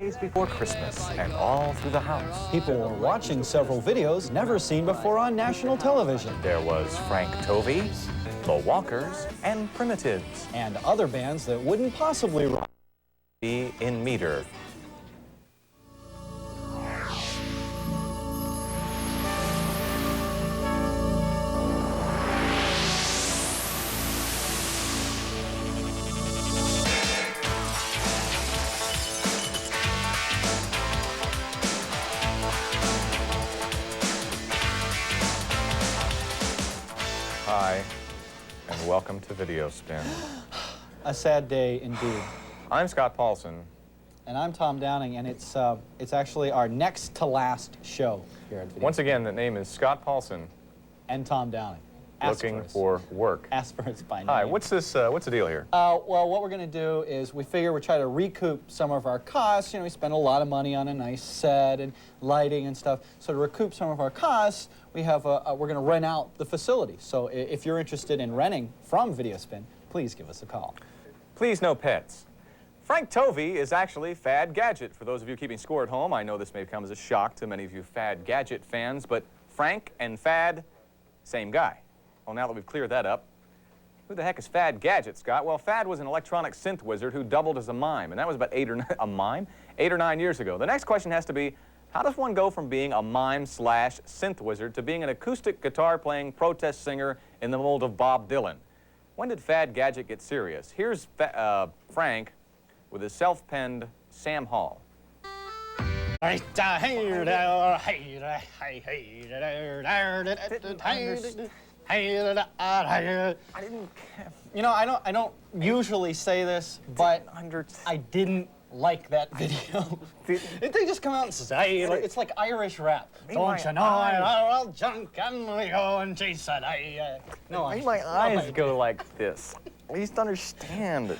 Days before Christmas and all through the house. People were watching several videos never seen before on national television. There was Frank Tovey, the Walkers, and Primitives. And other bands that wouldn't possibly be in meter. Hi, and welcome to VideoSpin. A sad day indeed. I'm Scott Paulson. And I'm Tom Downing, and it's actually our next to last show here at VideoSpin. Once again, the name is Scott Paulson. And Tom Downing. Looking for work. Aspirants by name. Hi, what's the deal here? Well, what we're going to do is we figure we try to recoup some of our costs. You know, we spend a lot of money on a nice set and lighting and stuff. So to recoup some of our costs, we have we're going to rent out the facility. So if you're interested in renting from VideoSpin, please give us a call. Please, no pets. Frank Tovey is actually Fad Gadget. For those of you keeping score at home, I know this may come as a shock to many of you Fad Gadget fans, but Frank and Fad, same guy. Well, now that we've cleared that up, who the heck is Fad Gadget, Scott? Well, Fad was an electronic synth wizard who doubled as a mime, and that was about 8 or 9 years ago. The next question has to be, how does one go from being a mime/synth wizard to being an acoustic guitar-playing protest singer in the mold of Bob Dylan? When did Fad Gadget get serious? Here's Frank with his self-penned Sam Hall. I didn't... You know, I don't usually say this, but I didn't like that video. They just come out and say, it's like Irish rap. Don't you know I'm all junk and we go and chase it. No, my eyes go like this. At least understand.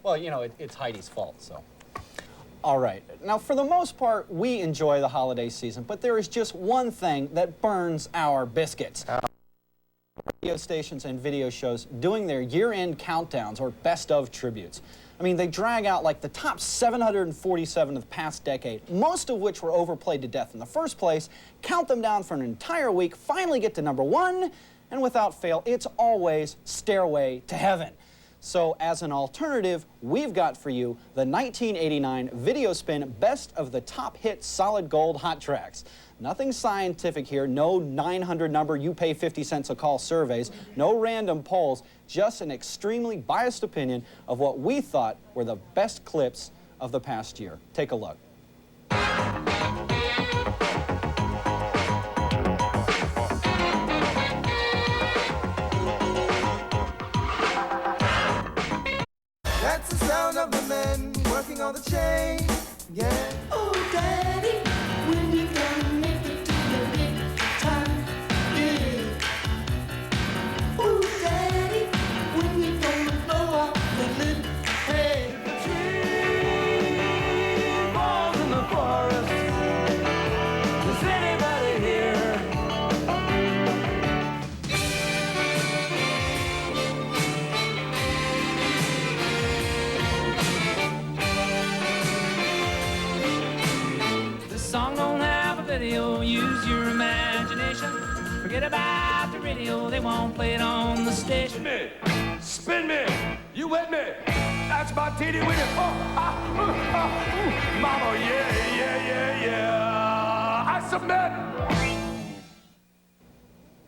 Well, you know, it's Heidi's fault, so. All right. Now, for the most part, we enjoy the holiday season, but there is just one thing that burns our biscuits. Radio stations and video shows doing their year-end countdowns or best-of tributes. I mean, they drag out like the top 747 of the past decade, most of which were overplayed to death in the first place, count them down for an entire week, finally get to #1, and without fail, it's always Stairway to Heaven. So, as an alternative, we've got for you the 1989 VideoSpin Best of the Top Hit Solid Gold Hot Tracks. Nothing scientific here, no 900 number you pay 50 cents a call surveys, no random polls, just an extremely biased opinion of what we thought were the best clips of the past year. Take a look. That's the sound of the men working on the chain, yeah. Oh, Daddy, when you gonna make it to the big time, yeah. Oh, Daddy, when you gonna blow up the lid, hey. The tree falls in the forest. Is anybody here? Song don't have a video, use your imagination. Forget about the radio, they won't play it on the station. Spin me, you with me? That's my teeny weeny. Mama, yeah. I submit.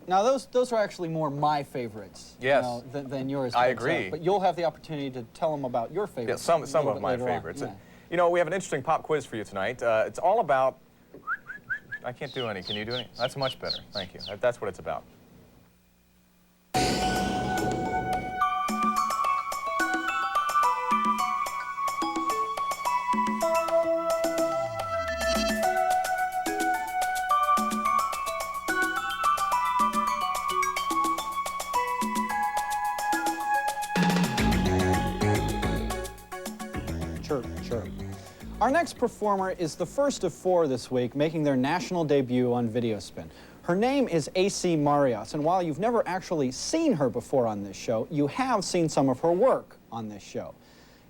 Now, those are actually more my favorites, Yes. you know, than yours. I but, agree. But you'll have the opportunity to tell them about your favorites. Yeah, some of my later on. favorites. Yeah. You know, we have an interesting pop quiz for you tonight. It's all about... I can't do any. Can you do any? That's much better. Thank you. That's what it's about. Sure. Our next performer is the first of 4 this week, making their national debut on VideoSpin. Her name is AC Marias, and while you've never actually seen her before on this show, you have seen some of her work on this show.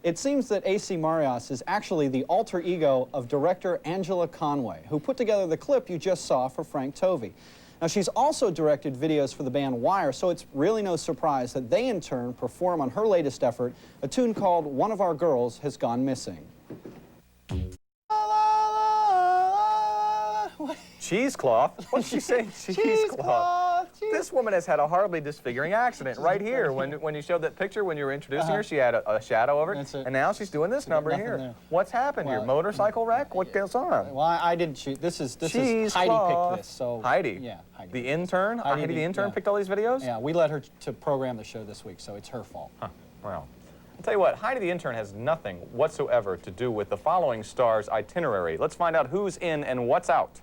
It seems that A.C. Marias is actually the alter ego of director Angela Conway, who put together the clip you just saw for Frank Tovey. Now, she's also directed videos for the band Wire, so it's really no surprise that they, in turn, perform on her latest effort, a tune called One of Our Girls Has Gone Missing. Cheesecloth? What did she say? Cheesecloth. This woman has had a horribly disfiguring accident right here. When you showed that picture, when you were introducing her, she had a shadow over it, and now she's doing this number here. There. What's happened here? Motorcycle wreck? What goes on? Well, I didn't shoot. This is Heidi picked this. So Heidi? Yeah, Heidi. The intern? Heidi the intern picked all these videos? Yeah, we let her to program the show this week, so it's her fault. Huh. Well, I'll tell you what, Heidi the intern has nothing whatsoever to do with the following star's itinerary. Let's find out who's in and what's out.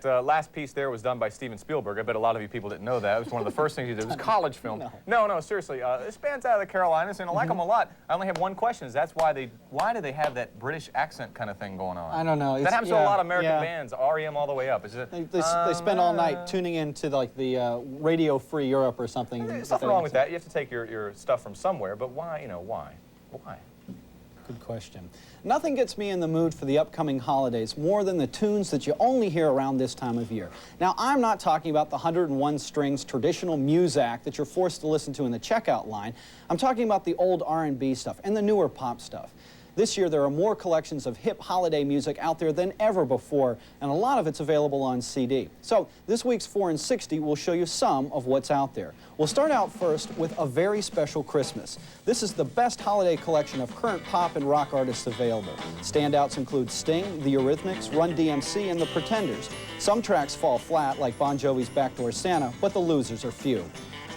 That last piece there was done by Steven Spielberg. I bet a lot of you people didn't know that. It was one of the first things he did. It was a college film. No, seriously. This band's out of the Carolinas, and I like them a lot. I only have one question. That's why do they have that British accent kind of thing going on? I don't know. That happens to a lot of American bands, REM all the way up. Is it? They spend all night tuning into like the Radio Free Europe or something. There's nothing wrong with that. You have to take your stuff from somewhere, but why? Why? Good question. Nothing gets me in the mood for the upcoming holidays more than the tunes that you only hear around this time of year. Now, I'm not talking about the 101 strings traditional muzak that you're forced to listen to in the checkout line. I'm talking about the old R&B stuff and the newer pop stuff. This year, there are more collections of hip holiday music out there than ever before, and a lot of it's available on CD. So, this week's 4 in 60 will show you some of what's out there. We'll start out first with A Very Special Christmas. This is the best holiday collection of current pop and rock artists available. Standouts include Sting, The Eurythmics, Run DMC, and The Pretenders. Some tracks fall flat, like Bon Jovi's Backdoor Santa, but the losers are few.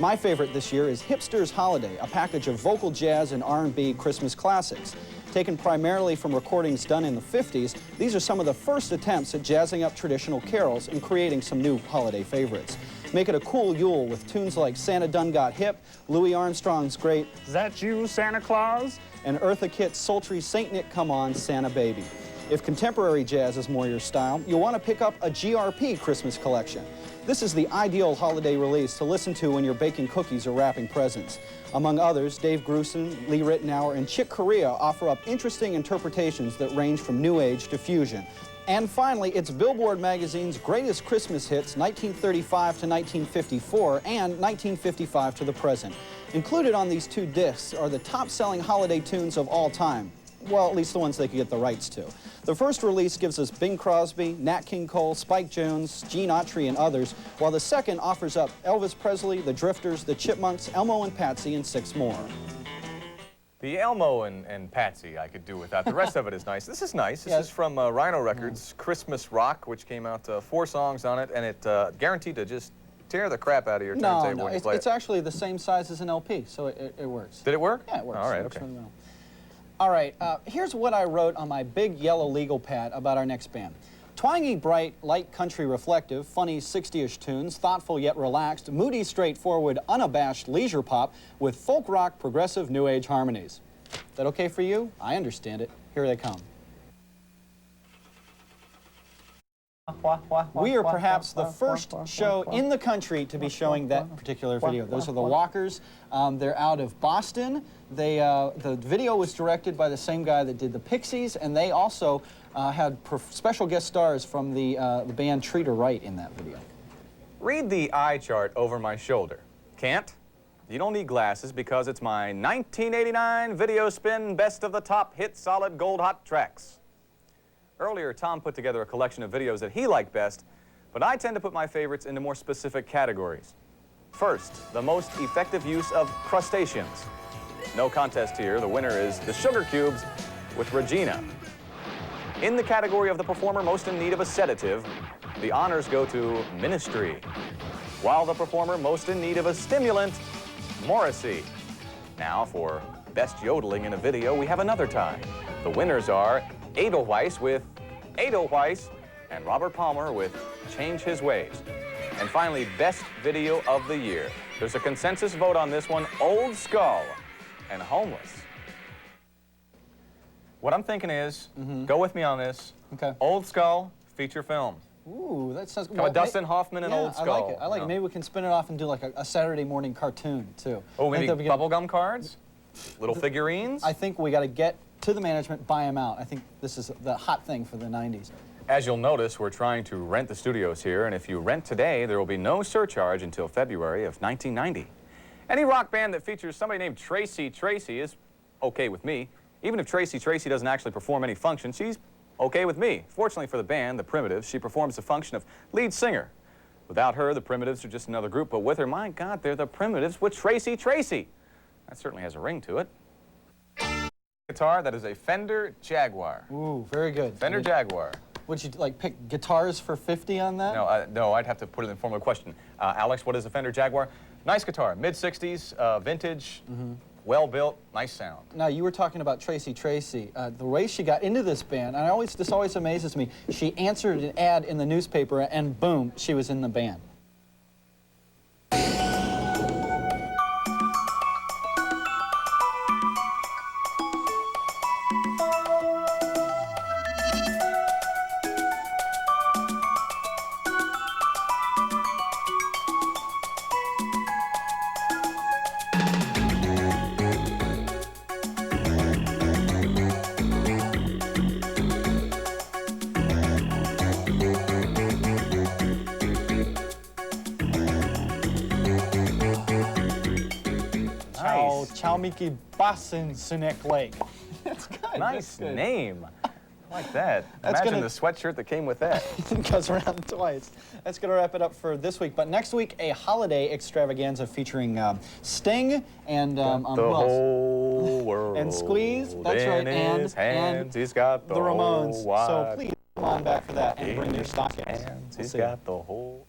My favorite this year is Hipster's Holiday, a package of vocal jazz and R&B Christmas classics. Taken primarily from recordings done in the 50s, these are some of the first attempts at jazzing up traditional carols and creating some new holiday favorites. Make it a cool Yule with tunes like Santa Done Got Hip, Louis Armstrong's great "Is That You, Santa Claus?" and Eartha Kitt's sultry Saint Nick Come On, Santa Baby. If contemporary jazz is more your style, you'll want to pick up a GRP Christmas collection. This is the ideal holiday release to listen to when you're baking cookies or wrapping presents. Among others, Dave Grusin, Lee Ritenour, and Chick Corea offer up interesting interpretations that range from New Age to fusion. And finally, it's Billboard magazine's greatest Christmas hits, 1935 to 1954 and 1955 to the present. Included on these two discs are the top-selling holiday tunes of all time. Well, at least the ones they could get the rights to. The first release gives us Bing Crosby, Nat King Cole, Spike Jones, Gene Autry, and others, while the second offers up Elvis Presley, the Drifters, the Chipmunks, Elmo and Patsy, and 6 more. The Elmo and Patsy I could do without. The rest of it is nice. This is nice. This is from Rhino Records, Christmas Rock, which came out 4 songs on it, and it guaranteed to just tear the crap out of your turntable when you play it. It's actually the same size as an LP, so it works. Did it work? Yeah, it works. All right, It works okay. really well. All right, here's what I wrote on my big yellow legal pad about our next band. Twangy, bright, light country reflective, funny 60-ish tunes, thoughtful yet relaxed, moody, straightforward, unabashed leisure pop with folk rock, progressive, new age harmonies. Is that okay for you? I understand it. Here they come. We are perhaps the first show in the country to be showing that particular video. Those are the Walkers. They're out of Boston. The video was directed by the same guy that did the Pixies, and they also had special guest stars from the band Treater Wright in that video. Read the eye chart over my shoulder. Can't? You don't need glasses because it's my 1989 VideoSpin Best of the Top Hit Solid Gold Hot Tracks. Earlier, Tom put together a collection of videos that he liked best, but I tend to put my favorites into more specific categories. First, the most effective use of crustaceans. No contest here. The winner is the Sugar Cubes with Regina. In the category of the performer most in need of a sedative, the honors go to Ministry, while the performer most in need of a stimulant, Morrissey. Now, for best yodeling in a video, we have another tie. The winners are Edelweiss with Edelweiss and Robert Palmer with Change His Ways. And finally, best video of the year. There's a consensus vote on this one, Old Skull and Homeless. What I'm thinking is, go with me on this. Okay. Old Skull, feature film. Ooh, that sounds good. Well, Dustin Hoffman and Old Skull. I like it. I like it. Maybe we can spin it off and do like a Saturday morning cartoon, too. Oh, maybe bubblegum cards? Little figurines? I think we got to get to the management, buy them out. I think this is the hot thing for the 90s. As you'll notice, we're trying to rent the studios here, and if you rent today, there will be no surcharge until February of 1990. Any rock band that features somebody named Tracy Tracy is okay with me. Even if Tracy Tracy doesn't actually perform any function, she's okay with me. Fortunately for the band, the Primitives, she performs the function of lead singer. Without her, the Primitives are just another group, but with her, my God, they're the Primitives with Tracy Tracy. That certainly has a ring to it. Guitar, that is a Fender Jaguar. Ooh, very good. Fender Jaguar. Would you like pick guitars for 50 on that? No, no, I'd have to put it in the form of a question. Alex, what is a Fender Jaguar? Nice guitar, mid-60s, vintage, well-built, nice sound. Now, you were talking about Tracy Tracy. The way she got into this band, and this always amazes me, she answered an ad in the newspaper, and boom, she was in the band. Chalmiki Basin Sinek Lake. That's good. Nice good. name. I like that. Imagine the sweatshirt that came with that. It goes around twice. That's going to wrap it up for this week. But next week, a holiday extravaganza featuring Sting and the whole world and Squeeze. That's right. And he's got the Ramones. Whole so please come on back for that and bring your stockings. He's got the whole.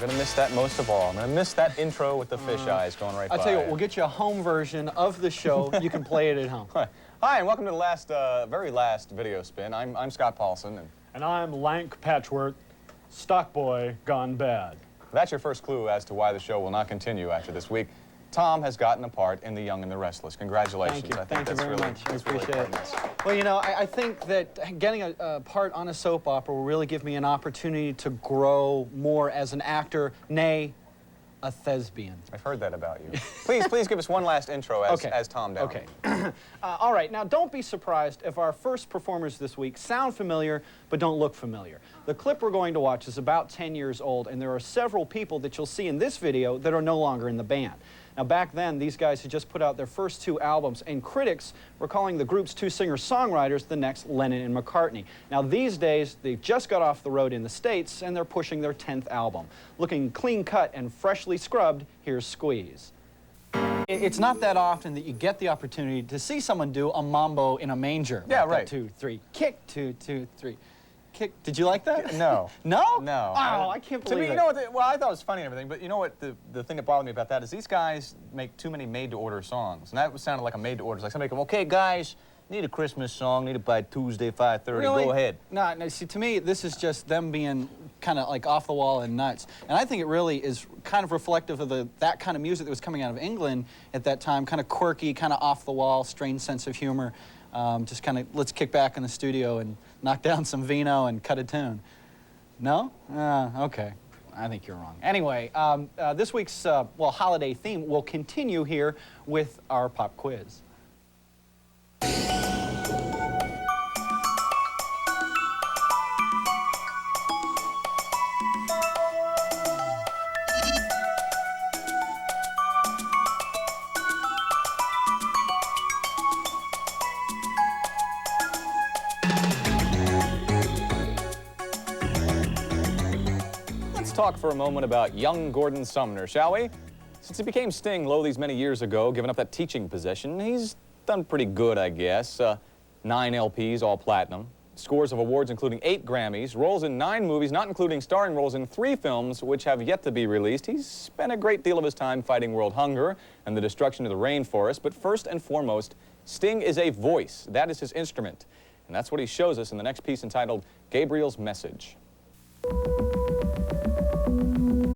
I'm gonna miss that most of all. I'm gonna miss that intro with the fish eyes going right by. I'll tell you what, we'll get you a home version of the show. You can play it at home. Hi, and welcome to the very last video spin. I'm Scott Paulson. And I'm Lank Patchwork, stock boy gone bad. That's your first clue as to why the show will not continue after this week. Tom has gotten a part in The Young and the Restless. Congratulations. Thank you. I think Thank you very much. I appreciate it. Well, you know, I think that getting a part on a soap opera will really give me an opportunity to grow more as an actor, nay, a thespian. I've heard that about you. Please give us one last intro as Tom Down. Okay. All right, now don't be surprised if our first performers this week sound familiar but don't look familiar. The clip we're going to watch is about 10 years old, and there are several people that you'll see in this video that are no longer in the band. Now, back then, these guys had just put out their first 2 albums, and critics were calling the group's 2 singer-songwriters the next Lennon and McCartney. Now, these days, they've just got off the road in the States, and they're pushing their 10th album. Looking clean-cut and freshly scrubbed, here's Squeeze. It's not that often that you get the opportunity to see someone do a mambo in a manger. Yeah, like right. 2, 3, kick, 2, 2, 3. kick. Did you like that? No. No? No. Oh, I can't To believe me, it. you know what? Well, I thought it was funny and everything, but you know what? The thing that bothered me about that is these guys make too many made-to-order songs, and that sounded like a made-to-order. It's like somebody goes, "Okay, guys, need a Christmas song. Need it by Tuesday, 5:30. Really? Go ahead." No, no, see, to me, this is just them being kind of like off the wall and nuts. And I think it really is kind of reflective of that kind of music that was coming out of England at that time, kind of quirky, kind of off the wall, strange sense of humor. Just kind of, let's kick back in the studio and knock down some vino and cut a tune. No? Okay. I think you're wrong. Anyway, this week's, well, holiday theme will continue here with our pop quiz. Let's talk for a moment about young Gordon Sumner, shall we? Since he became Sting low these many years ago, giving up that teaching position, he's done pretty good, I guess. 9 LPs, all platinum. Scores of awards including 8 Grammys, roles in 9 movies, not including starring roles in 3 films which have yet to be released. He's spent a great deal of his time fighting world hunger and the destruction of the rainforest, but first and foremost, Sting is a voice. That is his instrument. And that's what he shows us in the next piece entitled Gabriel's Message.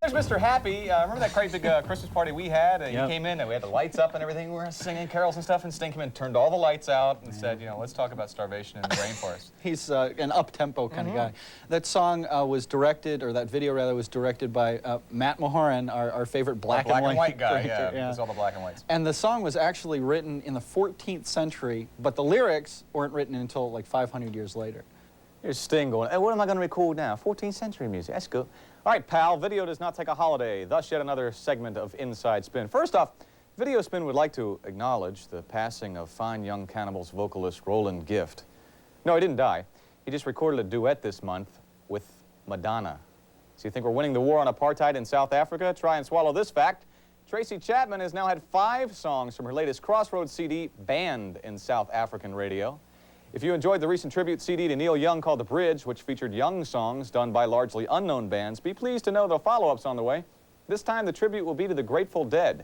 There's Mr. Happy. Remember that great big Christmas party we had? He came in and we had the lights up and everything. We were singing carols and stuff, and Sting came in, turned all the lights out, and said, you know, let's talk about starvation in the rainforest. He's an up-tempo kind of guy. That song was directed, or that video rather, was directed by Matt Mahoran, our favorite black and white guy. director. Yeah, it's all the black and whites. And the song was actually written in the 14th century, but the lyrics weren't written until like 500 years later. Here's Sting going, hey, what am I going to record now? 14th century music. That's good. All right, pal, video does not take a holiday. Thus, yet another segment of Inside Spin. First off, VideoSpin would like to acknowledge the passing of fine young Cannibals vocalist Roland Gift. No, he didn't die. He just recorded a duet this month with Madonna. So you think we're winning the war on apartheid in South Africa? Try and swallow this fact. Tracy Chapman has now had 5 songs from her latest Crossroads CD banned in South African radio. If you enjoyed the recent tribute CD to Neil Young called The Bridge, which featured Young songs done by largely unknown bands, be pleased to know the follow-up's on the way. This time, the tribute will be to the Grateful Dead.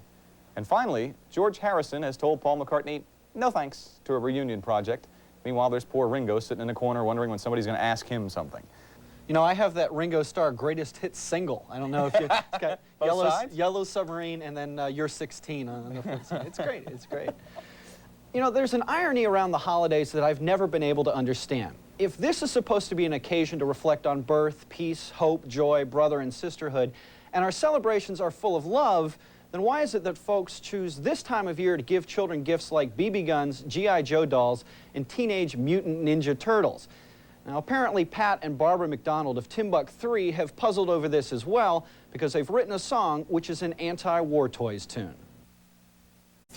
And finally, George Harrison has told Paul McCartney, no thanks to a reunion project. Meanwhile, there's poor Ringo sitting in a corner wondering when somebody's going to ask him something. You know, I have that Ringo Starr greatest hits single. I don't know if you... It's got Yellow Submarine and then You're 16 on the front side. It's great. It's great. You know, there's an irony around the holidays that I've never been able to understand. If this is supposed to be an occasion to reflect on birth, peace, hope, joy, brother and sisterhood, and our celebrations are full of love, then why is it that folks choose this time of year to give children gifts like BB guns, G.I. Joe dolls, and Teenage Mutant Ninja Turtles? Now, apparently Pat and Barbara McDonald of Timbuk 3 have puzzled over this as well, because they've written a song which is an anti-war toys tune.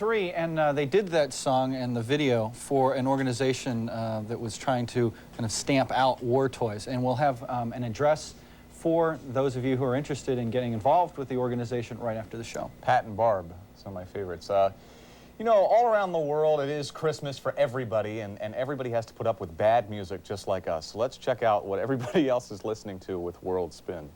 And they did that song and the video for an organization that was trying to kind of stamp out war toys. And we'll have an address for those of you who are interested in getting involved with the organization right after the show. Pat and Barb, some of my favorites. You know, all around the world, it is Christmas for everybody, and everybody has to put up with bad music just like us. So let's check out what everybody else is listening to with World Spin.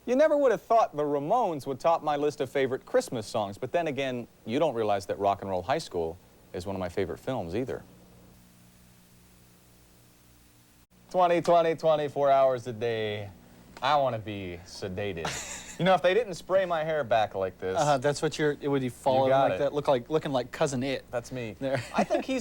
You never would have thought the Ramones would top my list of favorite Christmas songs, but then again, you don't realize that Rock and Roll High School is one of my favorite films either. 24 hours a day, I want to be sedated. You know, if they didn't spray my hair back like this... that's what it would fall like that, looking like Cousin It. That's me. There. I think he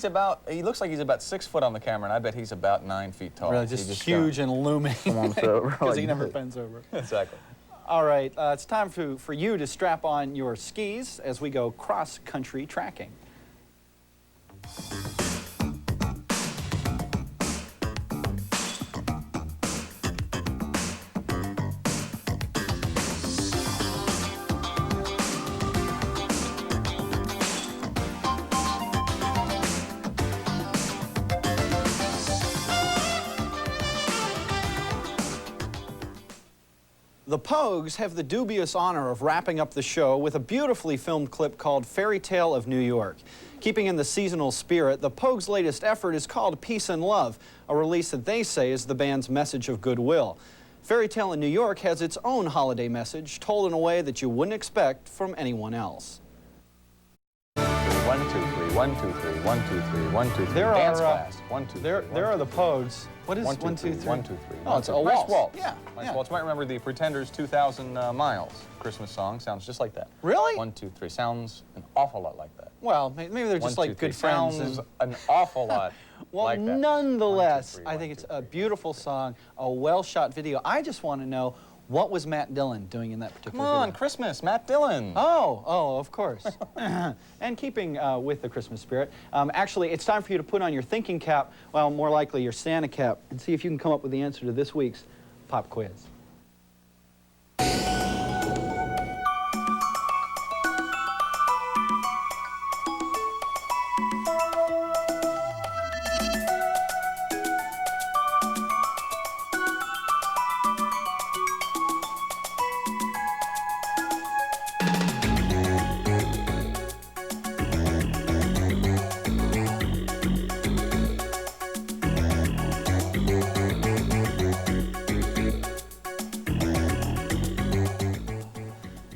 looks like he's about 6 foot on the camera, and I bet he's about 9 feet tall. Really, just huge and looming. Because he never bends over. Exactly. All right, it's time for you to strap on your skis as we go cross-country tracking. The Pogues have the dubious honor of wrapping up the show with a beautifully filmed clip called Fairy Tale of New York. Keeping in the seasonal spirit, the Pogues' latest effort is called Peace and Love, a release that they say is the band's message of goodwill. Fairy Tale in New York has its own holiday message, told in a way that you wouldn't expect from anyone else. 1, 2, 3, 1, 2, 3, 1, 2, 3, 1, 2, 3. Dance class. 1, 2, 3. There are the Pogues. What is 1, 2, 1, 2, 3? 1, 2, 3. Oh, it's a nice waltz. waltz. Yeah. Nice waltz. You might remember the Pretenders' 2,000 Miles Christmas song. Sounds just like that. Really? 1, 2, 3. Sounds an awful lot like that. Well, maybe they're just 1, 2, like 3. good friends. Sounds an awful lot Well, like that. nonetheless, 1, 2, 3, I think 1, it's 2, 3. a beautiful song, a well-shot video. I just want to know, what was Matt Dillon doing in that particular Come on, video? Christmas, Matt Dillon. Oh, of course. And keeping with the Christmas spirit, actually, it's time for you to put on your thinking cap, well, more likely your Santa cap, and see if you can come up with the answer to this week's pop quiz.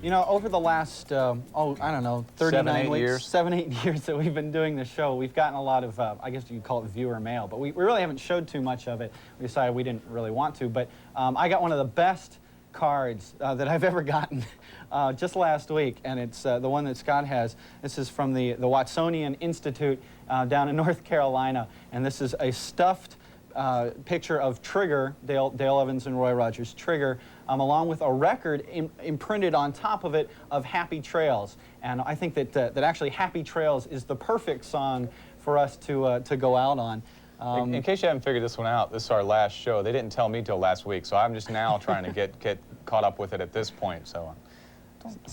You know, over the last, I don't know, 39 weeks, 7, 8 years that we've been doing this show, we've gotten a lot of, I guess you could call it viewer mail, but we really haven't showed too much of it. We decided we didn't really want to, but I got one of the best cards that I've ever gotten just last week, and it's the one that Scott has. This is from the Watsonian Institute down in North Carolina, and this is a stuffed picture of Trigger, Dale Evans and Roy Rogers' Trigger, along with a record imprinted on top of it of Happy Trails. And I think that actually Happy Trails is the perfect song for us to go out on. In case you haven't figured this one out, this is our last show. They didn't tell me till last week, so I'm just now trying to get caught up with it at this point. So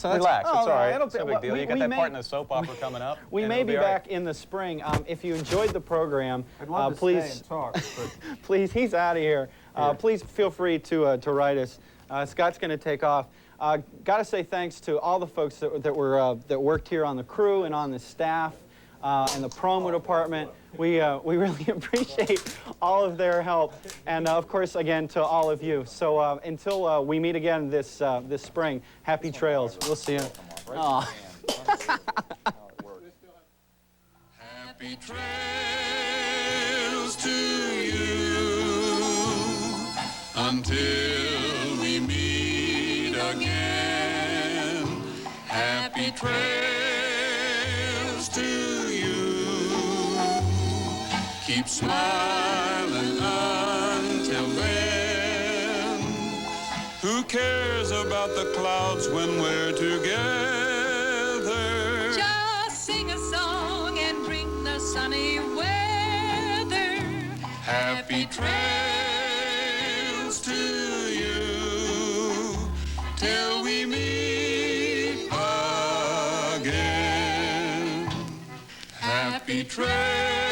relax, it's all right. It's no big deal. You got that part in the soap opera coming up. We may be back in the spring. If you enjoyed the program, please, stay and talk, but please, he's out of here. Please feel free to write us. Scott's going to take off. Got to say thanks to all the folks that worked here on the crew and on the staff and the promo department. We really appreciate all of their help, and of course, again, to all of you. So until we meet again this spring, happy trails. We'll see you. Aw. Happy trails to you until we meet again. Happy trails to you. Keep smiling until then. Who cares about the clouds when we're together? Just sing a song and bring the sunny weather. Happy trails to you till we meet again. Happy trails.